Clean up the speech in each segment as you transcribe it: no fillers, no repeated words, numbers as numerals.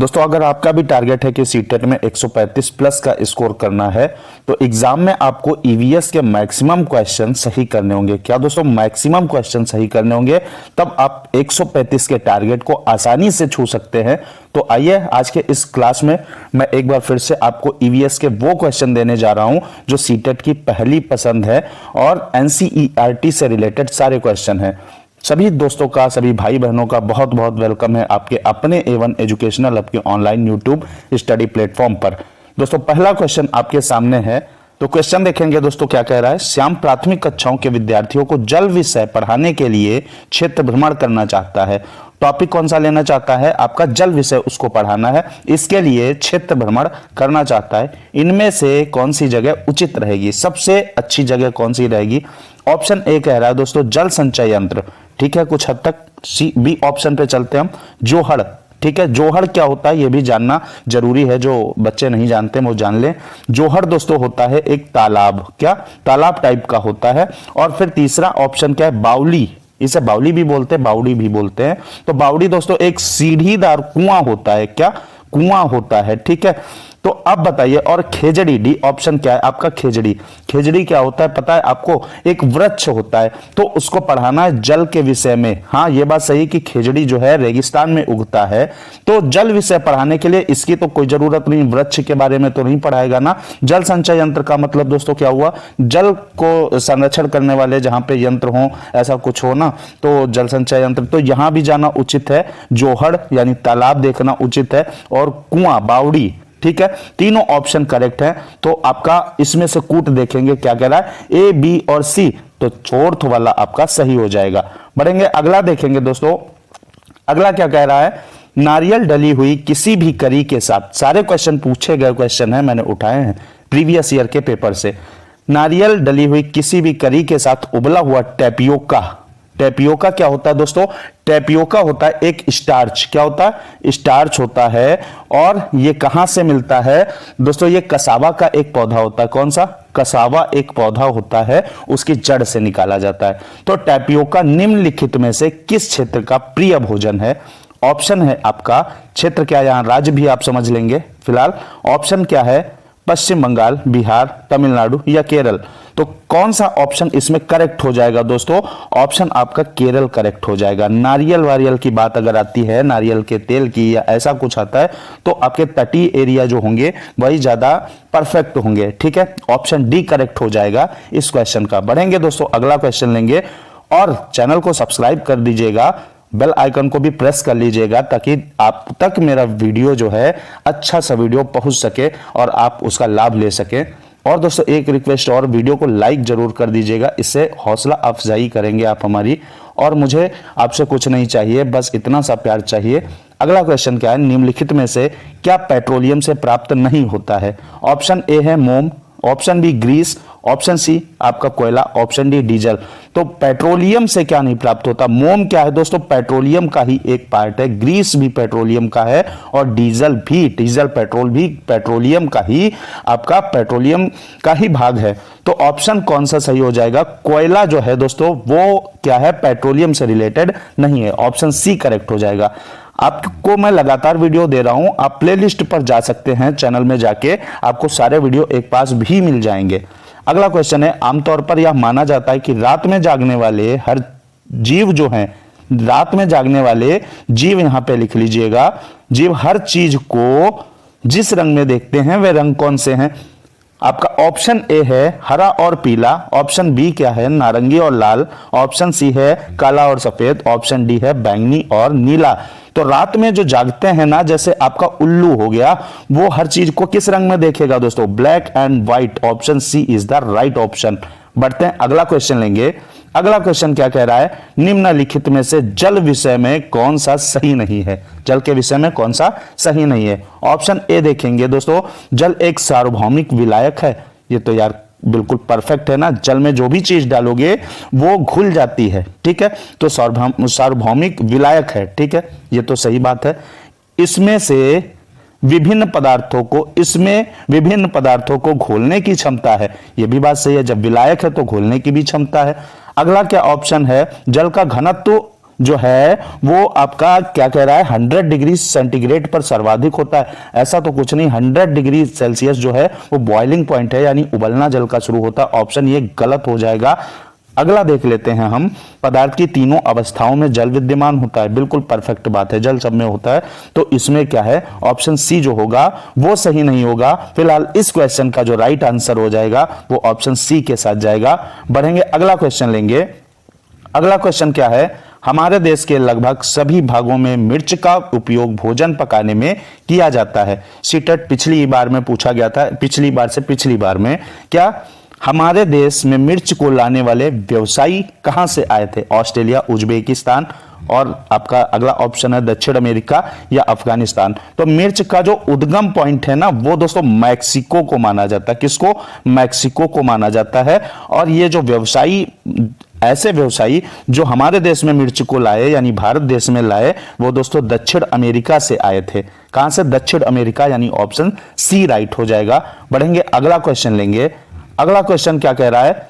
दोस्तों अगर आपका भी टारगेट है कि सीटेट में 135 प्लस का स्कोर करना है तो एग्जाम में आपको ईवीएस के मैक्सिमम क्वेश्चन सही करने होंगे। क्या दोस्तों, मैक्सिमम क्वेश्चन सही करने होंगे, तब आप 135 के टारगेट को आसानी से छू सकते हैं। तो आइए आज के इस क्लास में मैं एक बार फिर से आपको ईवीएस के वो क्वेश्चन देने जा रहा हूं जो सीटेट की पहली पसंद है और एनसीईआरटी से रिलेटेड सारे क्वेश्चन हैं। सभी दोस्तों का, सभी भाई बहनों का बहुत बहुत वेलकम है आपके अपने A1 एजुकेशनल आपके ऑनलाइन यूट्यूब स्टडी प्लेटफॉर्म पर। दोस्तों पहला क्वेश्चन आपके सामने है, तो क्वेश्चन देखेंगे दोस्तों क्या कह रहा है। श्याम प्राथमिक कक्षाओं के विद्यार्थियों को जल विषय पढ़ाने के लिए क्षेत्र भ्रमण करना चाहता है। टॉपिक कौन सा लेना चाहता है? आपका जल विषय उसको पढ़ाना है, इसके लिए क्षेत्र भ्रमण करना चाहता है। इनमें से कौन सी जगह उचित रहेगी, सबसे अच्छी जगह कौन सी रहेगी? ऑप्शन ए कह रहा है दोस्तों जल संचय यंत्र, ठीक है, कुछ हद तक। सी बी ऑप्शन पे चलते हम, जोहड़, ठीक है। जोहड़ क्या होता है ये भी जानना जरूरी है, जो बच्चे नहीं जानते वो जान लें। जोहड़ दोस्तों होता है एक तालाब, क्या तालाब टाइप का होता है। और फिर तीसरा ऑप्शन क्या है? बावली, इसे बावली भी बोलते हैं, बावड़ी भी बोलते हैं। तो बावड़ी दोस्तों एक सीढ़ीदार कुआं होता है, क्या कुआं होता है, ठीक है। तो अब बताइए, और खेजड़ी, डी ऑप्शन क्या है आपका? खेजड़ी, खेजड़ी क्या होता है पता है आपको? एक वृक्ष होता है, तो उसको पढ़ाना है जल के विषय में। हाँ ये बात सही कि खेजड़ी जो है रेगिस्तान में उगता है, तो जल विषय पढ़ाने के लिए इसकी तो कोई जरूरत नहीं, वृक्ष के बारे में तो नहीं पढ़ाएगा ना। जल संचय यंत्र का मतलब दोस्तों क्या हुआ? जल को संरक्षण करने वाले जहां पे यंत्र हो, ऐसा कुछ हो ना, तो जल संचय यंत्र। तो यहां भी जाना उचित है, जोहड़ यानी तालाब देखना उचित है, और कुआं, बावड़ी, ठीक है। तीनों ऑप्शन करेक्ट है। तो आपका इसमें से कूट देखेंगे क्या कह रहा है, ए बी और सी, तो चौथ वाला आपका सही हो जाएगा। बढ़ेंगे अगला देखेंगे दोस्तों, अगला क्या कह रहा है? नारियल डली हुई किसी भी करी के साथ, सारे क्वेश्चन पूछे गए क्वेश्चन है, मैंने उठाए हैं प्रीवियस ईयर के पेपर से। नारियल डली हुई किसी भी करी के साथ उबला हुआ टेपियोका, टेपियोका क्या होता है दोस्तों? टेपियोका होता है एक स्टार्च, क्या होता है? स्टार्च होता है। और ये कहां से मिलता है दोस्तों? ये कसावा का एक पौधा होता है। कौन सा? कसावा एक पौधा होता है, उसकी जड़ से निकाला जाता है। तो टेपियोका निम्नलिखित में से किस क्षेत्र का प्रिय भोजन है? ऑप्शन है आपका, क्षेत्र क्या, यहां राज्य भी आप समझ लेंगे फिलहाल। ऑप्शन क्या है? पश्चिम बंगाल, बिहार, तमिलनाडु या केरल। तो कौन सा ऑप्शन इसमें करेक्ट हो जाएगा दोस्तों? ऑप्शन आपका केरल करेक्ट हो जाएगा। नारियल वारियल की बात अगर आती है, नारियल के तेल की या ऐसा कुछ आता है, तो आपके तटीय एरिया जो होंगे वही ज्यादा परफेक्ट होंगे, ठीक है। ऑप्शन डी करेक्ट हो जाएगा इस क्वेश्चन का। बढ़ेंगे दोस्तों अगला क्वेश्चन लेंगे, और चैनल को सब्सक्राइब कर दीजिएगा, बेल आइकन को भी प्रेस कर लीजिएगा, ताकि आप तक मेरा वीडियो जो है अच्छा सा वीडियो पहुंच सके और आप उसका लाभ ले सके। और दोस्तों एक रिक्वेस्ट और, वीडियो को लाइक जरूर कर दीजिएगा, इससे हौसला अफजाई करेंगे आप हमारी। और मुझे आपसे कुछ नहीं चाहिए, बस इतना सा प्यार चाहिए। अगला क्वेश्चन क्या है? निम्नलिखित में से क्या पेट्रोलियम से प्राप्त नहीं होता है? ऑप्शन ए है मोम, option B grease, option C आपका कोयला, ऑप्शन डी डीजल। तो पेट्रोलियम से क्या नहीं प्राप्त होता? मोम क्या है दोस्तों? पेट्रोलियम का ही एक पार्ट है। ग्रीस भी पेट्रोलियम का है, और डीजल भी, डीजल पेट्रोल भी पेट्रोलियम का ही, आपका पेट्रोलियम का ही भाग है। तो ऑप्शन कौन सा सही हो जाएगा? कोयला जो है दोस्तों वो क्या है? पेट्रोलियम से रिलेटेड नहीं है। ऑप्शन सी करेक्ट हो जाएगा। आपको मैं लगातार वीडियो दे रहा हूं, आप प्लेलिस्ट पर जा सकते हैं, चैनल में जाके आपको सारे वीडियो एक पास भी मिल जाएंगे। अगला क्वेश्चन है, आमतौर पर यह माना जाता है कि रात में जागने वाले हर जीव जो हैं, रात में जागने वाले जीव, यहां पे लिख लीजिएगा, जीव हर चीज को जिस रंग में देखते हैं वे रंग कौन से हैं? आपका ऑप्शन ए है हरा और पीला, ऑप्शन बी क्या है? नारंगी और लाल, ऑप्शन सी है काला और सफेद, ऑप्शन डी है बैंगनी और नीला। तो रात में जो जागते हैं ना, जैसे आपका उल्लू हो गया, वो हर चीज को किस रंग में देखेगा दोस्तों? Black and white. Option C is the right option. बढ़ते हैं अगला क्वेश्चन लेंगे। अगला क्वेश्चन क्या कह रहा है? निम्नलिखित में से जल विषय में कौन सा सही नहीं है? जल के विषय में कौन सा सही नहीं है? ऑप्शन ए देखेंगे दोस्तों, जल एक सार्वभौमिक विलायक है। ये तो यार बिल्कुल परफेक्ट है ना, जल में जो भी चीज डालोगे वो घुल जाती है, ठीक है। तो सार्वभौमिक विलायक है, ठीक है, ये तो सही बात है। इसमें विभिन्न पदार्थों को घोलने की क्षमता है, यह भी बात सही है। जब विलायक है तो घोलने की भी क्षमता है। अगला क्या ऑप्शन है? जल का घनत्व जो है वो आपका क्या कह रहा है 100 डिग्री सेंटीग्रेड पर सर्वाधिक होता है। ऐसा तो कुछ नहीं, 100 डिग्री सेल्सियस जो है वो बॉइलिंग पॉइंट है, यानी उबलना जल का शुरू होता है। ऑप्शन ये गलत हो जाएगा। अगला देख लेते हैं हम, पदार्थ की तीनों अवस्थाओं में जल विद्यमान होता है। बिल्कुल परफेक्ट बात है, जल सब में होता है। तो इसमें क्या है, ऑप्शन सी जो होगा वो सही नहीं होगा। फिलहाल इस क्वेश्चन का जो राइट आंसर हो जाएगा वो ऑप्शन सी के साथ जाएगा। बढ़ेंगे, अगला क्वेश्चन लेंगे। अगला क्वेश्चन क्या है, हमारे देश के लगभग सभी भागों में मिर्च का उपयोग भोजन पकाने में किया जाता है। सीटेट पिछली बार में पूछा गया था, पिछली बार से पिछली बार में, क्या हमारे देश में मिर्च को लाने वाले व्यवसायी कहां से आए थे? ऑस्ट्रेलिया, उज्बेकिस्तान, और आपका अगला ऑप्शन है दक्षिण अमेरिका या अफगानिस्तान। तो मिर्च का जो उद्गम पॉइंट है ना वो दोस्तों मैक्सिको को माना जाता है। किसको? मैक्सिको को माना जाता है। और ये जो व्यवसायी, ऐसे व्यवसायी जो हमारे देश में मिर्च को लाए यानी भारत देश में लाए, वो दोस्तों दक्षिण अमेरिका से आए थे। कहां से? दक्षिण अमेरिका, यानी ऑप्शन सी राइट हो जाएगा। बढ़ेंगे, अगला क्वेश्चन लेंगे। अगला क्वेश्चन क्या कह रहा है,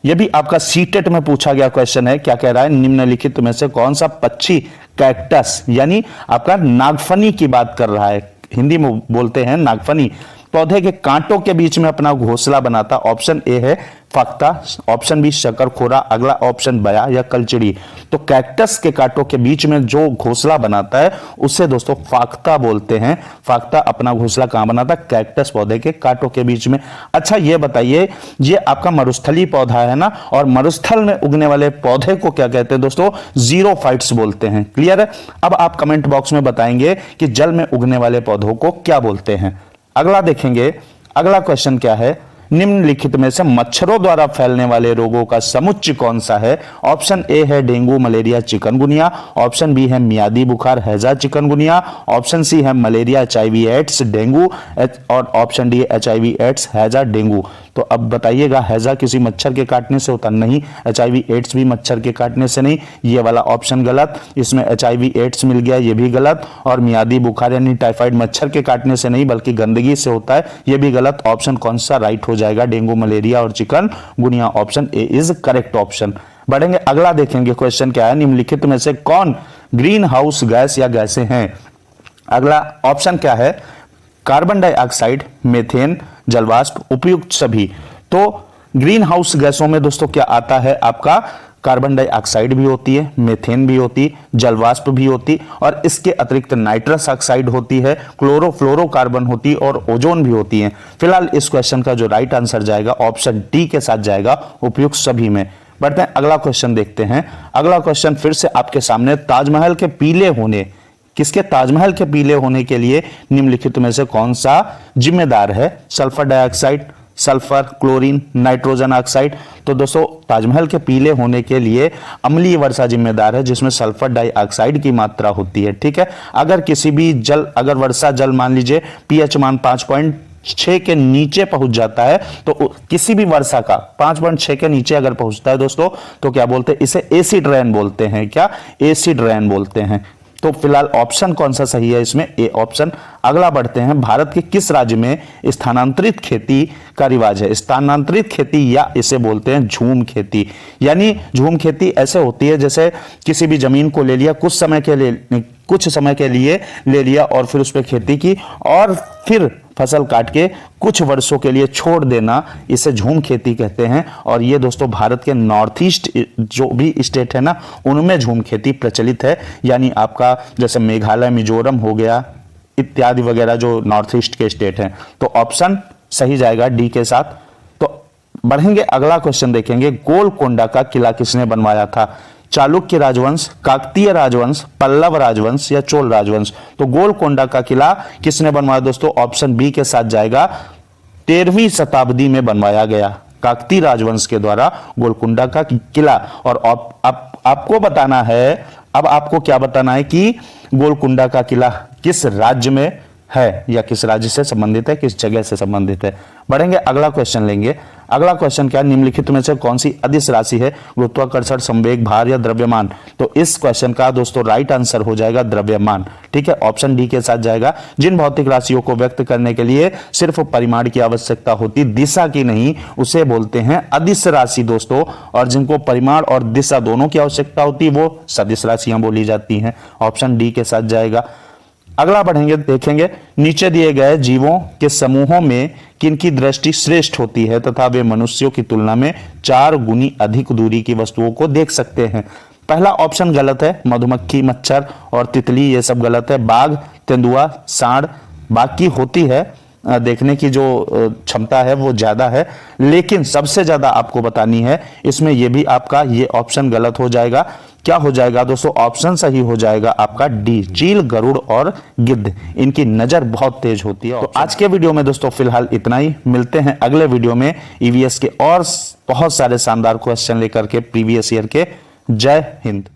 यह भी आपका सीटेट में पूछा गया क्वेश्चन है। क्या कह रहा है, निम्नलिखित में से कौन सा पक्षी कैक्टस यानी आपका नागफनी की बात कर रहा है? हिंदी में बोलते हैं नागफनी, पौधे के कांटों के बीच में अपना घोंसला बनाता। ऑप्शन ए है फाख्ता, ऑप्शन बी शकरखोरा, अगला ऑप्शन बया या कलचड़ी। तो कैक्टस के कांटों के बीच में जो घोंसला बनाता है उसे दोस्तों फाख्ता बोलते हैं। फाख्ता अपना घोंसला कहां बनाता है? कैक्टस पौधे के कांटों के बीच में। अच्छा ये बताइए, ये आपका मरुस्थलीय पौधा है ना, और मरुस्थल में उगने वाले पौधे को क्या कहते हैं दोस्तों? जीरोफाइट्स बोलते हैं। क्लियर है? अब आप कमेंट बॉक्स में बताएंगे कि जल में उगने वाले पौधों को क्या बोलते हैं। अगला देखेंगे, अगला क्वेश्चन क्या है, निम्नलिखित में से मच्छरों द्वारा फैलने वाले रोगों का समुच्चय कौन सा है? ऑप्शन ए है dengue, malaria, chikungunya, option B है मियादी बुखार, हैजा, चिकनगुनिया, ऑप्शन सी है मलेरिया, एचआईवी एड्स, डेंगू, और ऑप्शन डी एचआईवी एड्स, हैजा, डेंगू। तो अब बताइएगा, हैजा किसी मच्छर के काटने से होता नहीं, एचआईवी एड्स भी मच्छर के काटने से नहीं, ये वाला ऑप्शन गलत। इसमें एचआईवी एड्स मिल गया, ये भी गलत। और मियादी बुखार यानी टाइफाइड मच्छर के काटने से नहीं बल्कि गंदगी से होता है, ये भी गलत। ऑप्शन कौन सा राइट हो जाएगा? डेंगू, मलेरिया और chikungunya, option A is correct option. बढ़ेंगे, अगला देखेंगे क्वेश्चन क्या है, निम्नलिखित में से कौन ग्रीन हाउस गैस या गैसें हैं? अगला ऑप्शन क्या है, कार्बन डाइऑक्साइड, मीथेन, जलवाष्प, उपयुक्त सभी। तो ग्रीन हाउस गैसों में दोस्तों क्या आता है आपका? कार्बन डाइऑक्साइड भी होती है, मीथेन भी होती, जलवाष्प भी होती, और इसके अतिरिक्त नाइट्रस ऑक्साइड होती है, क्लोरोफ्लोरोकार्बन होती और ओजोन भी होती है। फिलहाल इस क्वेश्चन का जो राइट आंसर जाएगा ऑप्शन डी के साथ जाएगा, उपयुक्त सभी में। बढ़ते हैं, अगला क्वेश्चन देखते हैं। अगला क्वेश्चन फिर से आपके सामने, ताजमहल के पीले होने, किसके? ताजमहल के पीले होने के लिए निम्नलिखित में से कौन सा जिम्मेदार है? Sulphur dioxide, sulphur, chlorine, nitrogen oxide. तो दोस्तों ताजमहल के पीले होने के लिए अम्लीय वर्षा जिम्मेदार है, जिसमें सल्फर डाइऑक्साइड की मात्रा होती है। ठीक है, अगर किसी भी जल, अगर वर्षा जल मान लीजिए पीएच मान 5.6 के नीचे पहुंच जाता है, तो किसी भी वर्षा का 5.6 के नीचे अगर पहुंचता है दोस्तों, तो क्या बोलते हैं? इसे एसिड रेन बोलते हैं। क्या? एसिड रेन बोलते हैं। तो फिलहाल ऑप्शन कौन सा सही है इसमें? A option. अगला बढ़ते हैं, भारत के किस राज्य में स्थानांतरित खेती का रिवाज है? स्थानांतरित खेती या इसे बोलते हैं झूम खेती। यानी झूम खेती ऐसे होती है जैसे किसी भी जमीन को ले लिया, कुछ समय के लिए ले लिया और फिर उस पर खेती की, और फिर फसल काट के कुछ वर्षों के लिए छोड़ देना, इसे झूम खेती कहते हैं। और ये दोस्तों भारत के नॉर्थ ईस्ट जो भी स्टेट है ना, उनमें झूम खेती प्रचलित है। यानी आपका जैसे मेघालय, मिजोरम हो गया इत्यादि वगैरह जो नॉर्थ ईस्ट के स्टेट हैं। तो ऑप्शन सही जाएगा डी के साथ। तो बढ़ेंगे, अगला क्वेश्चन देखेंगे, गोलकोंडा का किला किसने बनवाया था? चालुक्य राजवंश, काकतीय राजवंश, पल्लव राजवंश या चोल राजवंश। तो गोलकोंडा का किला किसने बनवाया दोस्तों? ऑप्शन बी के साथ जाएगा, 13वीं शताब्दी में बनवाया गया, काकतीय राजवंश के द्वारा गोलकोंडा का किला। और आपको बताना है, अब आपको क्या बताना है कि गोलकोंडा का किला किस राज्य में है या किस राज्य से संबंधित है, किस जगह से संबंधित है। बढ़ेंगे, अगला क्वेश्चन लेंगे। अगला क्वेश्चन क्या, निम्नलिखित में से कौन सी अदिश राशि है, गुरुत्वाकर्षण, संवेग, भार या द्रव्यमान। तो इस क्वेश्चन का दोस्तों राइट आंसर हो जाएगा द्रव्यमान। ठीक है, ऑप्शन डी के साथ जाएगा। जिन भौतिक राशियों को व्यक्त करने के लिए सिर्फ परिमाण की आवश्यकता होती, दिशा की नहीं, उसे बोलते हैं अदिश राशि दोस्तों। और जिनको परिमाण और दिशा दोनों की आवश्यकता होती, वो सदिश राशियां बोली जाती हैं। ऑप्शन डी के साथ जाएगा। अगला बढ़ेंगे, देखेंगे नीचे दिए गए जीवों के समूहों में किनकी दृष्टि श्रेष्ठ होती है तथा वे मनुष्यों की तुलना में 4 गुनी अधिक दूरी की वस्तुओं को देख सकते हैं। पहला ऑप्शन गलत है, मधुमक्खी, मच्छर और तितली, ये सब गलत है। बाघ, तेंदुआ, सांड, बाघ की होती है देखने की जो क्षमता है वो ज्यादा है, लेकिन सबसे ज्यादा आपको बतानी है इसमें, ये भी आपका ये ऑप्शन गलत हो जाएगा। क्या हो जाएगा दोस्तों, ऑप्शन सही हो जाएगा आपका डी, चील, गरुड़ और गिद्ध, इनकी नजर बहुत तेज होती है। तो आज के वीडियो में दोस्तों फिलहाल इतना ही, मिलते हैं अगले वीडियो में ईवीएस के और बहुत सारे शानदार क्वेश्चन लेकर के प्रीवियस ईयर के। जय हिंद।